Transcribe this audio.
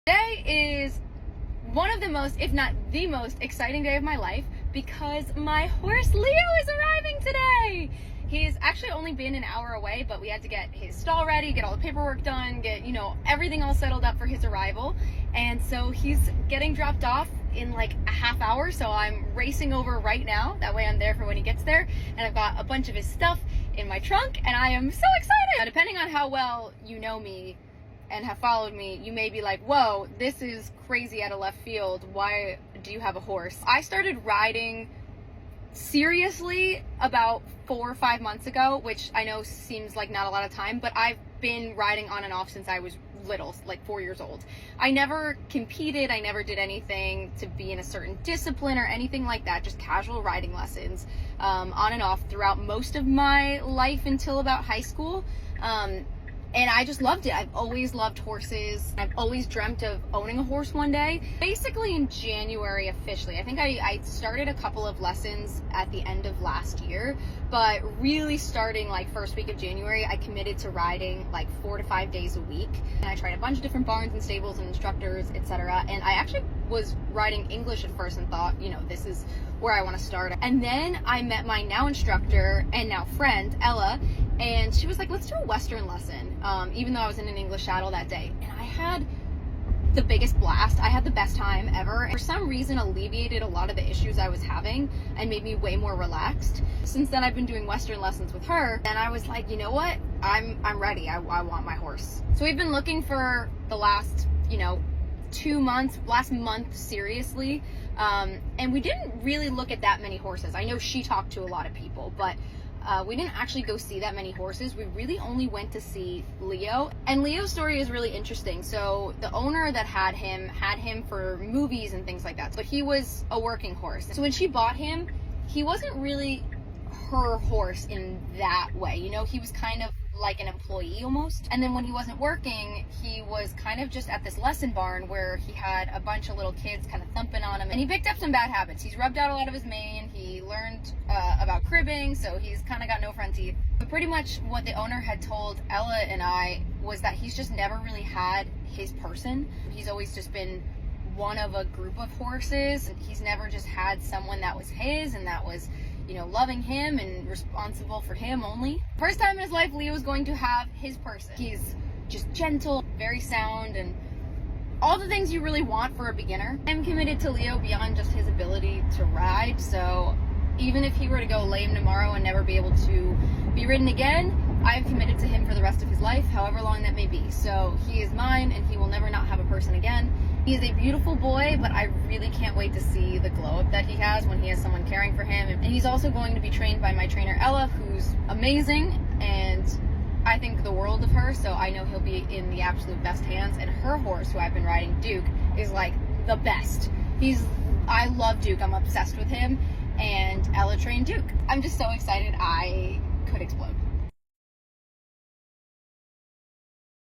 Today is one of the most, if not the most, exciting day of my life because my horse Leo is arriving today. He's actually only been an hour away, but we had to get his stall ready, get all the paperwork done, get, everything all settled up for his arrival. And so he's getting dropped off in like a half hour, so I'm racing over right now. That way I'm there for when he gets there. And I've got a bunch of his stuff in my trunk, and I am so excited. Now, depending on how well you know me and have followed me, you may be like, whoa, this is crazy out of left field. Why do you have a horse? I started riding seriously about 4 or 5 months ago, which I know seems like not a lot of time, but I've been riding on and off since I was little, like 4 years old. I never competed, I never did anything to be in a certain discipline or anything like that, just casual riding lessons on and off throughout most of my life until about high school. And I just loved it. I've always loved horses. I've always dreamt of owning a horse one day. Basically in January officially. I think I started a couple of lessons at the end of last year, but really starting like first week of January, I committed to riding like 4 to 5 days a week. And I tried a bunch of different barns and stables and instructors, etc. And I actually was riding English at first and thought, this is where I want to start. And then I met my now instructor and now friend, Ella, and she was like, let's do a Western lesson, even though I was in an English saddle that day. And I had the biggest blast. I had the best time ever. For some reason, alleviated a lot of the issues I was having and made me way more relaxed. Since then, I've been doing Western lessons with her, and I was like, you know what? I'm ready. I want my horse. So we've been looking for the last, 2 months, last month, seriously. And we didn't really look at that many horses. I know she talked to a lot of people, but we didn't actually go see that many horses. We really only went to see Leo. And Leo's story is really interesting. So the owner that had him for movies and things like that. But he was a working horse. So when she bought him, he wasn't really her horse in that way. He was kind of like an employee almost. And then when he wasn't working, he was kind of just at this lesson barn where he had a bunch of little kids kind of thumping on him, and he picked up some bad habits. He's rubbed out a lot of his mane. He learned about cribbing, so he's kind of got no front teeth. But pretty much what the owner had told Ella and I was that he's just never really had his person. He's always just been one of a group of horses. He's never just had someone that was his and that was loving him and responsible for him only. First time in his life, Leo is going to have his person. He's just gentle, very sound, and all the things you really want for a beginner. I'm committed to Leo beyond just his ability to ride, so even if he were to go lame tomorrow and never be able to be ridden again, I've committed to him for the rest of his life, however long that may be. So he is mine, and he will never not have a person again. He is a beautiful boy, but I really can't wait to see the glow up that he has when he has someone caring for him. And he's also going to be trained by my trainer Ella, who's amazing, and I think the world of her, so I know he'll be in the absolute best hands. And her horse, who I've been riding, Duke, is like the best. I love Duke, I'm obsessed with him, and Ella trained Duke. I'm just so excited I could explode.